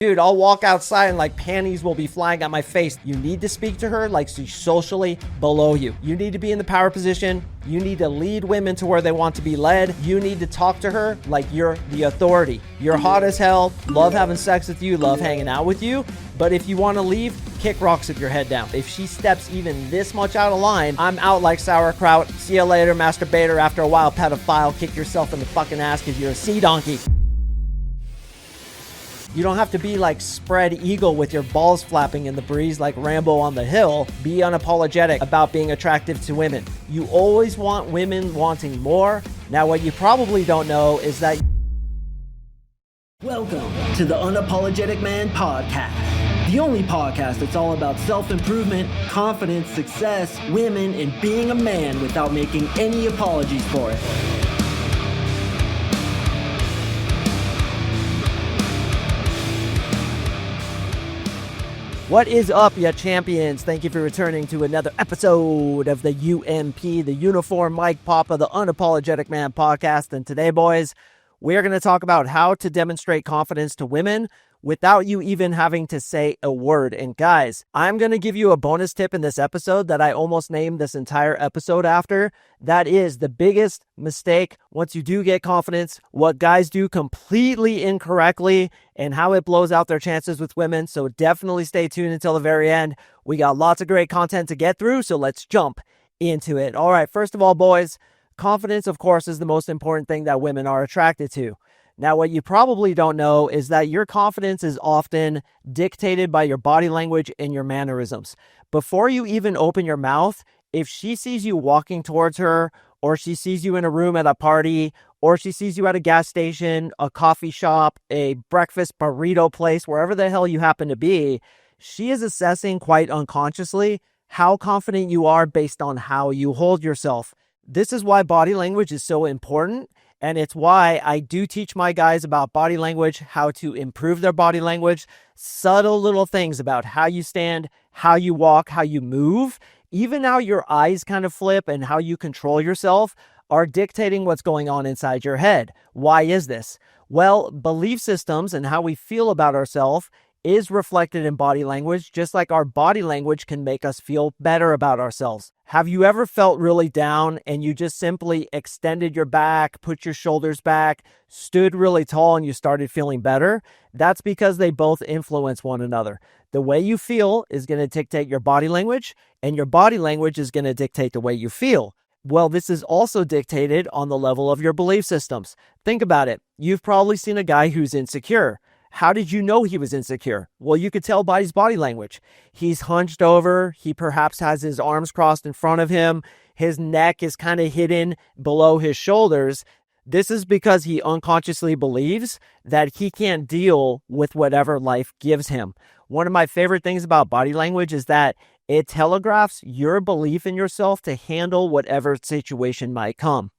Dude, I'll walk outside and like panties will be flying at my face. You need to speak to her like she's socially below you. You need to be in the power position. You need to lead women to where they want to be led. You need to talk to her like you're the authority. You're hot as hell, love having sex with you, love hanging out with you. But if you want to leave, kick rocks with your head down. If she steps even this much out of line, I'm out like sauerkraut. See you later, masturbator. After a while, pedophile, kick yourself in the fucking ass because you're a sea donkey. You don't have to be like spread eagle with your balls flapping in the breeze like Rambo on the hill. Be unapologetic about being attractive to women. You always want women wanting more. Now, what you probably don't know is that... Welcome to the Unapologetic Man Podcast. The only podcast that's all about self-improvement, confidence, success, women, and being a man without making any apologies for it. What is up, ya champions? Thank you for returning to another episode of the UMP, the Uniform Mike Papa, the Unapologetic Man Podcast. And today, boys, we're going to talk about how to demonstrate confidence to women without you even having to say a word. And guys, I'm going to give you a bonus tip in this episode that I almost named this entire episode after. That is the biggest mistake once you do get confidence, what guys do completely incorrectly, and how it blows out their chances with women. So definitely stay tuned until the very end. We got lots of great content to get through, so let's jump into it. All right, first of all, boys, confidence, of course, is the most important thing that women are attracted to. Now, what you probably don't know is that your confidence is often dictated by your body language and your mannerisms. Before you even open your mouth, if she sees you walking towards her, or she sees you in a room at a party, or she sees you at a gas station, a coffee shop, a breakfast burrito place, wherever the hell you happen to be, she is assessing quite unconsciously how confident you are based on how you hold yourself. This is why body language is so important. And it's why I do teach my guys about body language, how to improve their body language, subtle little things about how you stand, how you walk, how you move, even how your eyes kind of flip and how you control yourself are dictating what's going on inside your head. Why is this? Well, belief systems and how we feel about ourselves is reflected in body language, just like our body language can make us feel better about ourselves. Have you ever felt really down and you just simply extended your back, put your shoulders back, stood really tall, and you started feeling better? That's because they both influence one another. The way you feel is going to dictate your body language, and your body language is going to dictate the way you feel. Well, this is also dictated on the level of your belief systems. Think about it. You've probably seen a guy who's insecure. How did you know he was insecure? Well, you could tell by his body language. He's hunched over. He perhaps has his arms crossed in front of him. His neck is kind of hidden below his shoulders. This is because he unconsciously believes that he can't deal with whatever life gives him. One of my favorite things about body language is that it telegraphs your belief in yourself to handle whatever situation might come.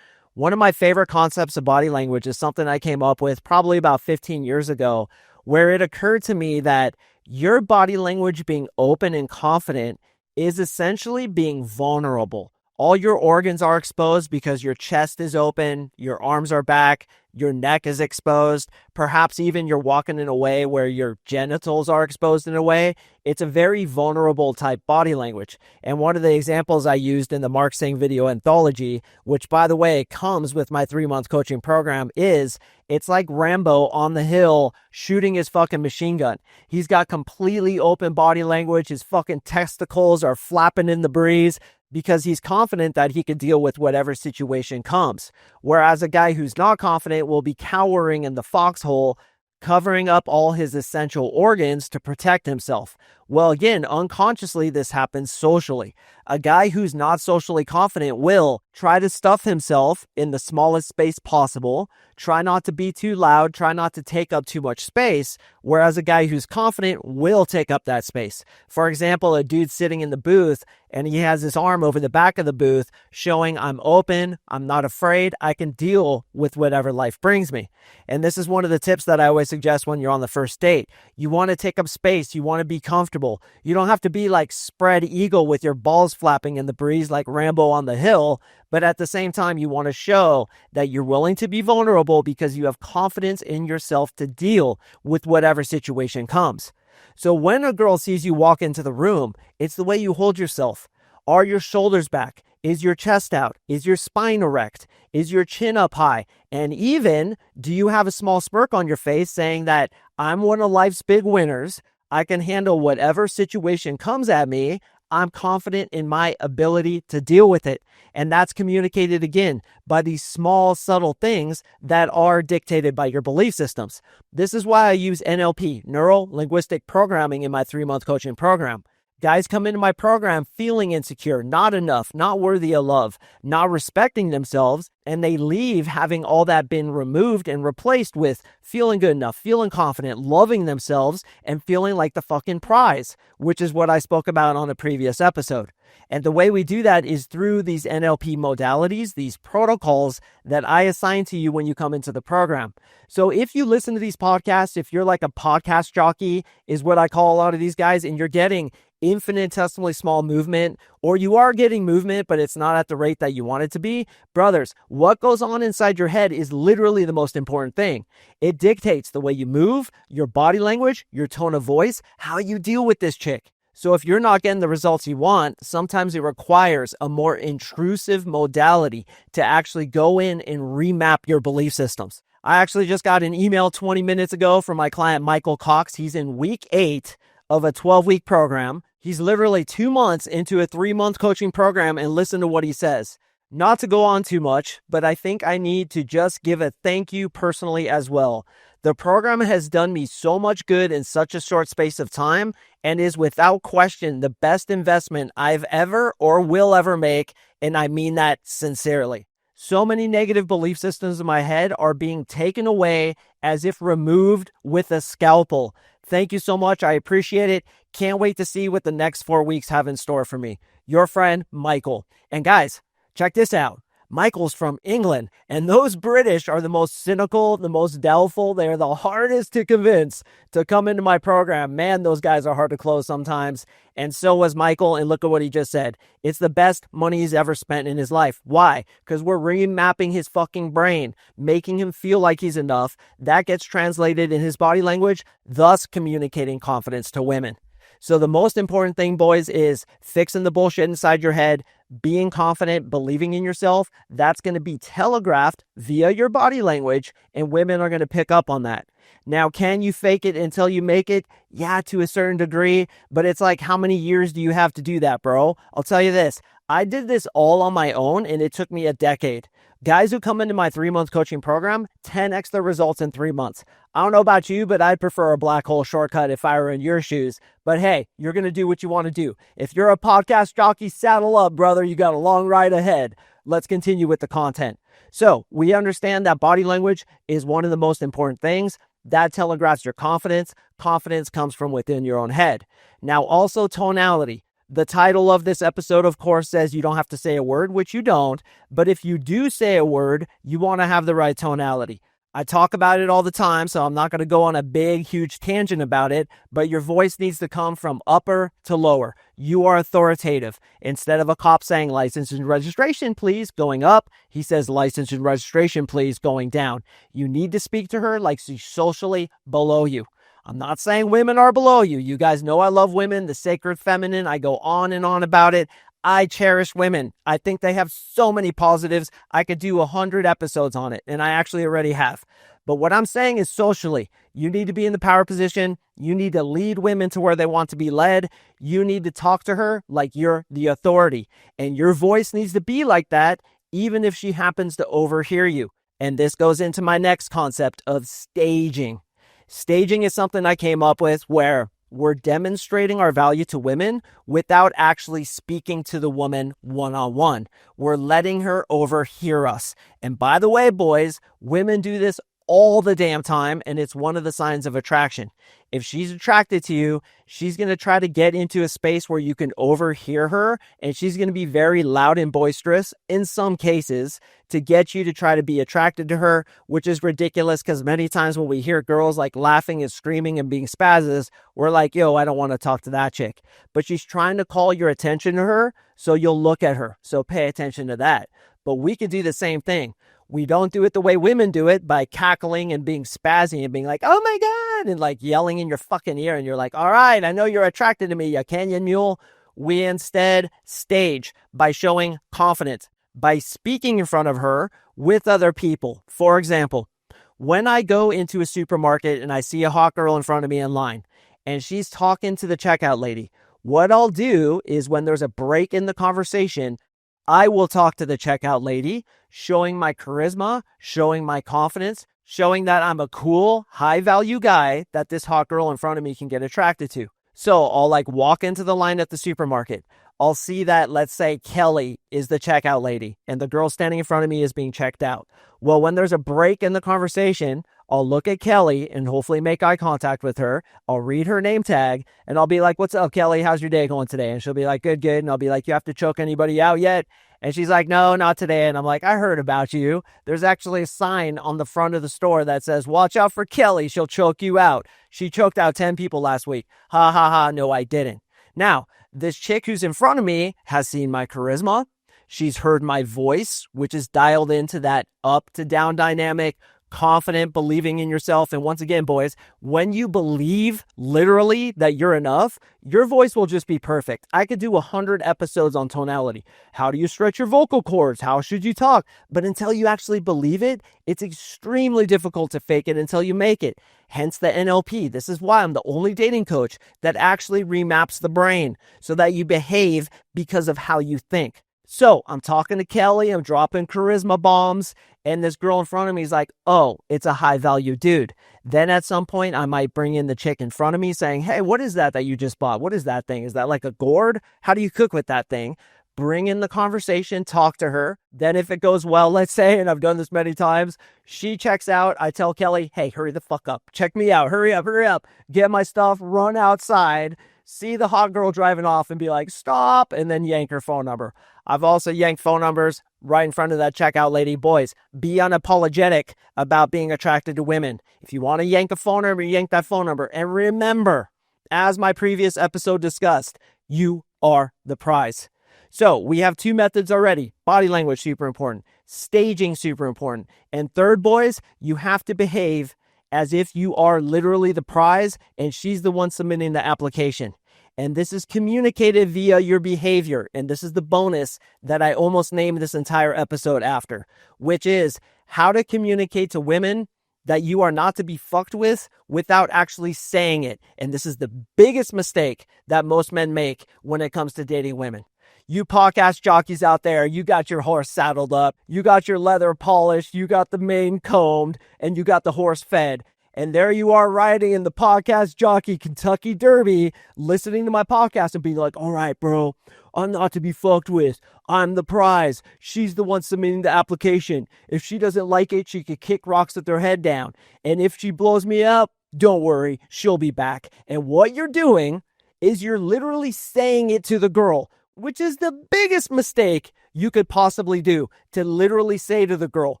One of my favorite concepts of body language is something I came up with probably about 15 years ago, where it occurred to me that your body language being open and confident is essentially being vulnerable. All your organs are exposed because your chest is open, your arms are back, your neck is exposed. Perhaps even you're walking in a way where your genitals are exposed in a way. It's a very vulnerable type body language. And one of the examples I used in the Mark Singh video anthology, which by the way comes with my 3-month coaching program, is it's like Rambo on the hill shooting his fucking machine gun. He's got completely open body language. His fucking testicles are flapping in the breeze, because he's confident that he can deal with whatever situation comes. Whereas a guy who's not confident will be cowering in the foxhole, covering up all his essential organs to protect himself. Well, again, unconsciously, this happens socially. A guy who's not socially confident will try to stuff himself in the smallest space possible, try not to be too loud, try not to take up too much space, whereas a guy who's confident will take up that space. For example, a dude sitting in the booth and he has his arm over the back of the booth showing I'm open, I'm not afraid, I can deal with whatever life brings me. And this is one of the tips that I always suggest when you're on the first date. You want to take up space, you want to be comfortable. You don't have to be like spread eagle with your balls flapping in the breeze like Rambo on the hill, But at the same time, you want to show that you're willing to be vulnerable because you have confidence in yourself to deal with whatever situation comes. So when a girl sees you walk into the room, it's the way you hold yourself. Are your shoulders back? Is your chest out? Is your spine erect? Is your chin up high? And even, do you have a small smirk on your face saying that I'm one of life's big winners? I can handle whatever situation comes at me. I'm confident in my ability to deal with it. And that's communicated again by these small, subtle things that are dictated by your belief systems. This is why I use NLP, Neuro-Linguistic Programming, in my 3-month coaching program. Guys come into my program feeling insecure, not enough, not worthy of love, not respecting themselves, and they leave having all that been removed and replaced with feeling good enough, feeling confident, loving themselves, and feeling like the fucking prize, which is what I spoke about on a previous episode. And the way we do that is through these NLP modalities, these protocols that I assign to you when you come into the program. So if you listen to these podcasts, if you're like a podcast jockey, is what I call a lot of these guys, and you're getting infinitesimally small movement, or you are getting movement, but it's not at the rate that you want it to be, brothers, what goes on inside your head is literally the most important thing. It dictates the way you move, your body language, your tone of voice, how you deal with this chick. So if you're not getting the results you want, sometimes it requires a more intrusive modality to actually go in and remap your belief systems. I actually just got an email 20 minutes ago from my client, Michael Cox. He's in week 8 of a 12-week program. He's literally 2 months into a 3-month coaching program, and listen to what he says. Not to go on too much, but I think I need to just give a thank you personally as well. The program has done me so much good in such a short space of time and is without question the best investment I've ever or will ever make, and I mean that sincerely. So many negative belief systems in my head are being taken away as if removed with a scalpel. Thank you so much. I appreciate it. Can't wait to see what the next 4 weeks have in store for me. Your friend, Michael. And guys, check this out. Michael's from England, and those British are the most cynical, the most doubtful. They're the hardest to convince to come into my program. Man, those guys are hard to close sometimes. And so was Michael, and look at what he just said. It's the best money he's ever spent in his life. Why? Because we're remapping his fucking brain, making him feel like he's enough. That gets translated in his body language, thus communicating confidence to women. So the most important thing, boys, is fixing the bullshit inside your head, being confident, believing in yourself. That's going to be telegraphed via your body language, and women are going to pick up on that. Now, can you fake it until you make it? Yeah, to a certain degree, but it's like, how many years do you have to do that, bro? I'll tell you this. I did this all on my own, and it took me a decade. Guys who come into my 3-month coaching program, 10x their results in 3 months. I don't know about you, but I'd prefer a black hole shortcut if I were in your shoes. But hey, you're going to do what you want to do. If you're a podcast jockey, saddle up, brother. You got a long ride ahead. Let's continue with the content. So we understand that body language is one of the most important things. That telegraphs your confidence. Confidence comes from within your own head. Now, also tonality. The title of this episode, of course, says you don't have to say a word, which you don't. But if you do say a word, you want to have the right tonality. I talk about it all the time, so I'm not going to go on a big, huge tangent about it, but your voice needs to come from upper to lower. You are authoritative. Instead of a cop saying license and registration, please, going up, he says license and registration, please, going down. You need to speak to her like she's socially below you. I'm not saying women are below you. You guys know I love women, the sacred feminine. I go on and on about it. I cherish women. I think they have so many positives. I could do 100 episodes on it, and I actually already have. But what I'm saying is socially, you need to be in the power position. You need to lead women to where they want to be led. You need to talk to her like you're the authority. And your voice needs to be like that, even if she happens to overhear you. And this goes into my next concept of staging. Staging is something I came up with where we're demonstrating our value to women without actually speaking to the woman one-on-one. We're letting her overhear us. And by the way, boys, women do this all the damn time, and it's one of the signs of attraction. If she's attracted to you, she's going to try to get into a space where you can overhear her, and she's going to be very loud and boisterous in some cases to get you to try to be attracted to her, which is ridiculous because many times when we hear girls like laughing and screaming and being spazzes, we're like, yo, I don't want to talk to that chick. But she's trying to call your attention to her, so you'll look at her. So pay attention to that. But we could do the same thing. We don't do it the way women do it by cackling and being spazzy and being like, oh my God, and like yelling in your fucking ear. And you're like, all right, I know you're attracted to me, you canyon mule. We instead stage by showing confidence, by speaking in front of her with other people. For example, when I go into a supermarket and I see a hot girl in front of me in line and she's talking to the checkout lady, what I'll do is when there's a break in the conversation, I will talk to the checkout lady, showing my charisma, showing my confidence, showing that I'm a cool, high value guy that this hot girl in front of me can get attracted to. So I'll like walk into the line at the supermarket. I'll see that, let's say Kelly is the checkout lady and the girl standing in front of me is being checked out. Well, when there's a break in the conversation, I'll look at Kelly and hopefully make eye contact with her. I'll read her name tag and I'll be like, what's up, Kelly? How's your day going today? And she'll be like, good, good. And I'll be like, you have to choke anybody out yet? And she's like, no, not today. And I'm like, I heard about you. There's actually a sign on the front of the store that says, watch out for Kelly. She'll choke you out. She choked out 10 people last week. Ha ha ha. No, I didn't. Now, this chick who's in front of me has seen my charisma. She's heard my voice, which is dialed into that up to down dynamic, confident, believing in yourself. And once again, boys, when you believe literally that you're enough, your voice will just be perfect. I could do 100 episodes on tonality. How do you stretch your vocal cords? How should you talk? But until you actually believe it, it's extremely difficult to fake it until you make it. Hence the NLP. This is why I'm the only dating coach that actually remaps the brain so that you behave because of how you think. So I'm talking to Kelly, I'm dropping charisma bombs, and this girl in front of me is like, oh, it's a high value dude. Then at some point, I might bring in the chick in front of me saying, hey, what is that you just bought? What is that thing? Is that like a gourd? How do you cook with that thing? Bring in the conversation, talk to her. Then if it goes well, let's say, and I've done this many times, she checks out. I tell Kelly, hey, hurry the fuck up. Check me out. Hurry up. Get my stuff, run outside, see the hot girl driving off and be like, stop, and then yank her phone number. I've also yanked phone numbers right in front of that checkout lady. Boys, be unapologetic about being attracted to women. If you want to yank a phone number, yank that phone number. And remember, as my previous episode discussed, you are the prize. So we have two methods already. Body language, super important. Staging, super important. And third, boys, you have to behave as if you are literally the prize and she's the one submitting the application. And this is communicated via your behavior. And this is the bonus that I almost named this entire episode after, which is how to communicate to women that you are not to be fucked with without actually saying it. And this is the biggest mistake that most men make when it comes to dating women. You podcast jockeys out there, you got your horse saddled up, you got your leather polished, you got the mane combed, and you got the horse fed. And there you are riding in the podcast jockey Kentucky Derby, listening to my podcast and being like, all right, bro, I'm not to be fucked with. I'm the prize. She's the one submitting the application. If she doesn't like it, she could kick rocks with her head down. And if she blows me up, don't worry, she'll be back. And what you're doing is you're literally saying it to the girl, which is the biggest mistake you could possibly do, to literally say to the girl,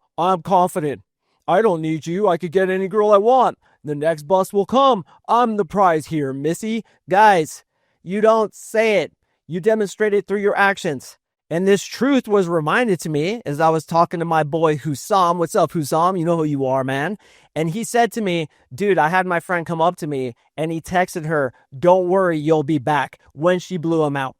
I'm confident. I don't need you. I could get any girl I want. The next bus will come. I'm the prize here, missy. Guys, you don't say it. You demonstrate it through your actions. And this truth was reminded to me as I was talking to my boy Hussam. What's up, Hussam? You know who you are, man. And he said to me, dude, I had my friend come up to me and he texted her, don't worry, you'll be back, when she blew him out.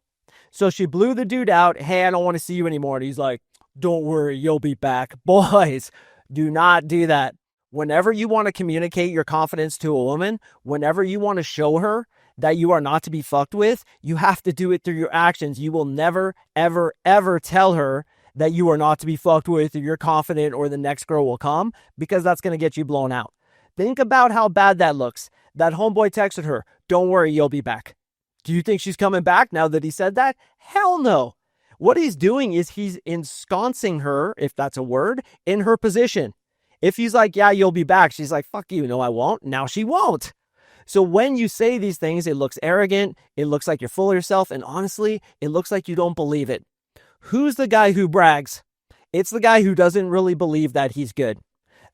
So she blew the dude out. Hey, I don't want to see you anymore. And he's like, don't worry, you'll be back. Boys, do not do that. Whenever you want to communicate your confidence to a woman, whenever you want to show her that you are not to be fucked with, you have to do it through your actions. You will never, ever, ever tell her that you are not to be fucked with or you're confident or the next girl will come, because that's going to get you blown out. Think about how bad that looks. That homeboy texted her, don't worry, you'll be back. Do you think she's coming back now that he said that? Hell no. What he's doing is he's ensconcing her, if that's a word, in her position. If he's like, yeah, you'll be back, she's like, fuck you, no, I won't. Now she won't. So when you say these things, it looks arrogant, it looks like you're full of yourself, and honestly, it looks like you don't believe it. Who's the guy who brags? It's the guy who doesn't really believe that he's good.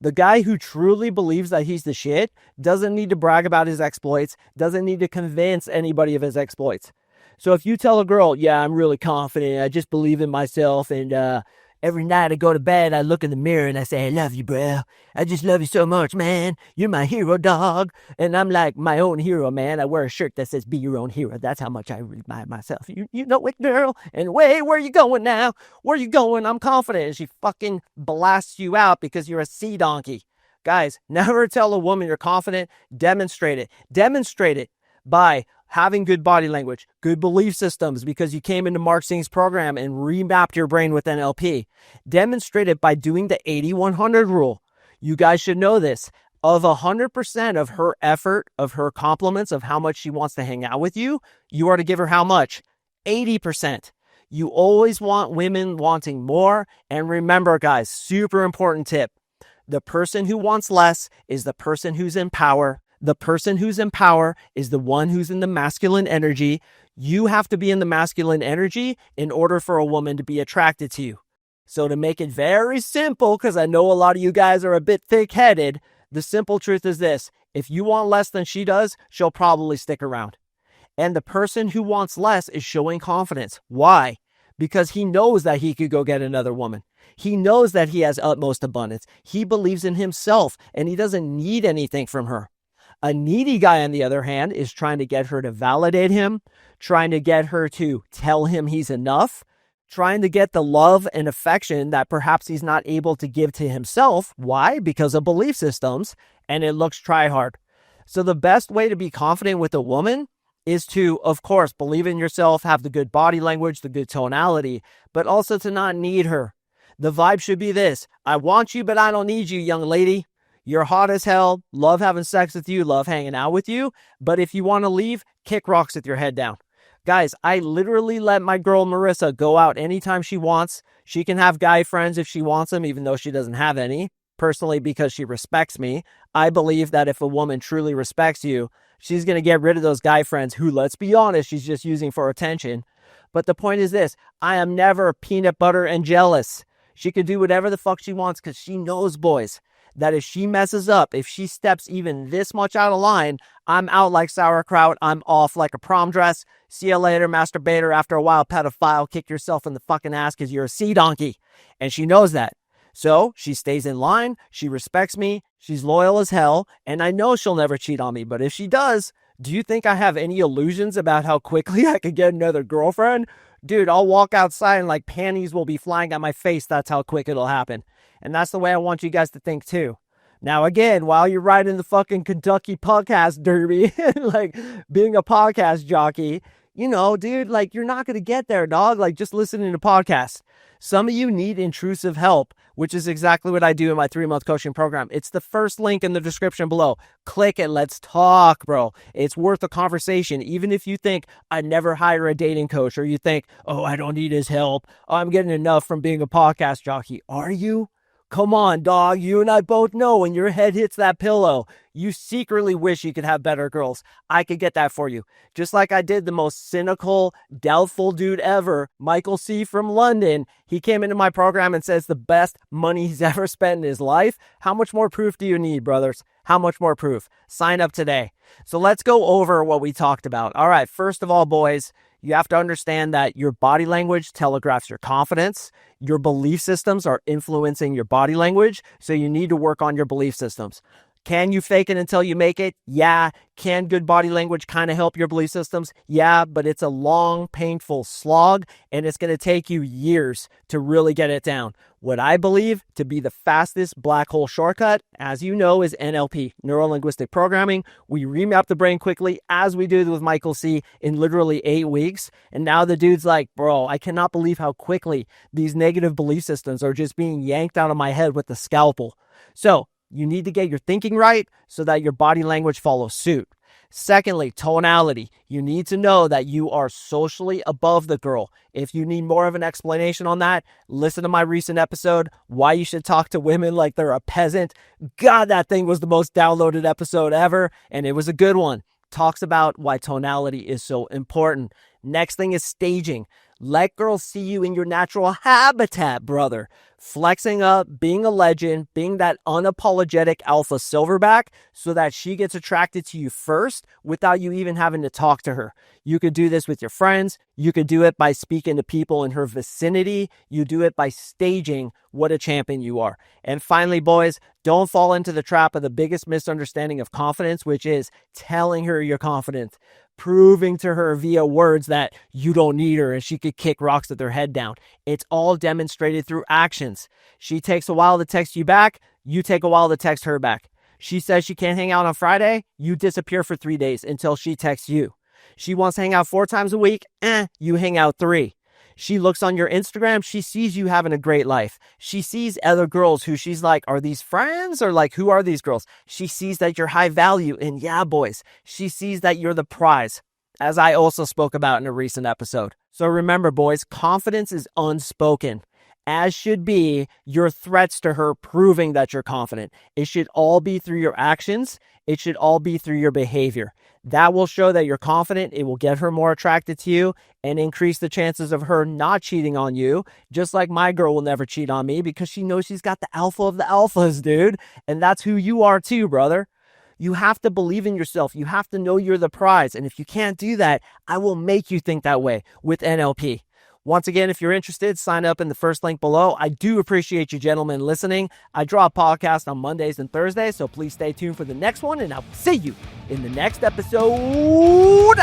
The guy who truly believes that he's the shit doesn't need to brag about his exploits, doesn't need to convince anybody of his exploits. So if you tell a girl, yeah, I'm really confident, I just believe in myself, and Every night I go to bed, I look in the mirror and I say, I love you, bro. I just love you so much, man. You're my hero, dog. And I'm like my own hero, man. I wear a shirt that says, be your own hero. That's how much I remind myself. You know it, girl. And wait, where you going now? Where you going? I'm confident. And she fucking blasts you out because you're a sea donkey. Guys, never tell a woman you're confident. Demonstrate it. Demonstrate it by having good body language, good belief systems, because you came into Mark Sing's program and remapped your brain with NLP. Demonstrate it by doing the 80-100 rule. You guys should know this. Of 100% of her effort, of her compliments, of how much she wants to hang out with you, you are to give her how much? 80%. You always want women wanting more. And remember, guys, super important tip. The person who wants less is the person who's in power. The person who's in power is the one who's in the masculine energy. You have to be in the masculine energy in order for a woman to be attracted to you. So to make it very simple, because I know a lot of you guys are a bit thick-headed, the simple truth is this. If you want less than she does, she'll probably stick around. And the person who wants less is showing confidence. Why? Because he knows that he could go get another woman. He knows that he has utmost abundance. He believes in himself, and he doesn't need anything from her. A needy guy, on the other hand, is trying to get her to validate him, trying to get her to tell him he's enough, trying to get the love and affection that perhaps he's not able to give to himself. Why? Because of belief systems, and it looks try hard. So the best way to be confident with a woman is to, of course, believe in yourself, have the good body language, the good tonality, but also to not need her. The vibe should be this: I want you, but I don't need you, young lady. You're hot as hell, love having sex with you, love hanging out with you. But if you want to leave, kick rocks with your head down. Guys, I literally let my girl Marissa go out anytime she wants. She can have guy friends if she wants them, even though she doesn't have any. Personally, because she respects me. I believe that if a woman truly respects you, she's going to get rid of those guy friends who, let's be honest, she's just using for attention. But the point is this: I am never peanut butter and jealous. She can do whatever the fuck she wants because she knows, boys, that if she messes up, if she steps even this much out of line, I'm out like sauerkraut. I'm off like a prom dress. See you later, masturbator. After a while, pedophile, kick yourself in the fucking ass because you're a sea donkey. And she knows that. So she stays in line. She respects me. She's loyal as hell. And I know she'll never cheat on me. But if she does, do you think I have any illusions about how quickly I could get another girlfriend? Dude, I'll walk outside and like panties will be flying at my face. That's how quick it'll happen. And that's the way I want you guys to think too. Now, again, while you're riding the fucking Kentucky podcast derby, like being a podcast jockey, you know, dude, like you're not going to get there, dog. Like just listening to podcasts. Some of you need intrusive help, which is exactly what I do in my 3-month coaching program. It's the first link in the description below. Click it. Let's talk, bro. It's worth a conversation. Even if you think I'd never hire a dating coach, or you think, oh, I don't need his help. Oh, I'm getting enough from being a podcast jockey. Are you? Come on, dog. You and I both know when your head hits that pillow, you secretly wish you could have better girls. I could get that for you. Just like I did the most cynical, doubtful dude ever, Michael C. from London. He came into my program and says the best money he's ever spent in his life. How much more proof do you need, brothers? How much more proof? Sign up today. So let's go over what we talked about. All right, first of all, boys, you have to understand that your body language telegraphs your confidence. Your belief systems are influencing your body language, so you need to work on your belief systems. Can you fake it until you make it? Yeah. Can good body language kind of help your belief systems? Yeah, but it's a long, painful slog, and it's going to take you years to really get it down. What I believe to be the fastest black hole shortcut, as you know, is NLP, Neuro-Linguistic Programming. We remap the brain quickly, as we did with Michael C. in literally 8 weeks. And now the dude's like, bro, I cannot believe how quickly these negative belief systems are just being yanked out of my head with the scalpel. So you need to get your thinking right so that your body language follows suit. Secondly, tonality. You need to know that you are socially above the girl. If you need more of an explanation on that, listen to my recent episode, Why You Should Talk to Women Like They're a Peasant. God, that thing was the most downloaded episode ever, and it was a good one. Talks about why tonality is so important. Next thing is staging. Let girls see you in your natural habitat, brother. flexing up, being a legend, being that unapologetic alpha silverback so that she gets attracted to you first without you even having to talk to her. You could do this with your friends. You could do it by speaking to people in her vicinity. You do it by staging what a champion you are. And finally, boys, don't fall into the trap of the biggest misunderstanding of confidence, which is telling her you're confident, proving to her via words that you don't need her and she could kick rocks with her head down. It's all demonstrated through actions. She takes a while to text you back. You take a while to text her back. She says she can't hang out on Friday. You disappear for 3 days until she texts you. She wants to hang out 4 times a week. You hang out 3. She looks on your Instagram. She sees you having a great life. She sees other girls who she's like, are these friends? Or like, who are these girls? She sees that you're high value. And yeah, boys, she sees that you're the prize, as I also spoke about in a recent episode. So remember, boys, confidence is unspoken, as should be your threats to her proving that you're confident. It should all be through your actions. It should all be through your behavior. That will show that you're confident. It will get her more attracted to you and increase the chances of her not cheating on you. Just like my girl will never cheat on me because she knows she's got the alpha of the alphas, dude. And that's who you are too, brother. You have to believe in yourself. You have to know you're the prize. And if you can't do that, I will make you think that way with NLP. Once again, if you're interested, sign up in the first link below. I do appreciate you gentlemen listening. I draw a podcast on Mondays and Thursdays, so please stay tuned for the next one, and I'll see you in the next episode.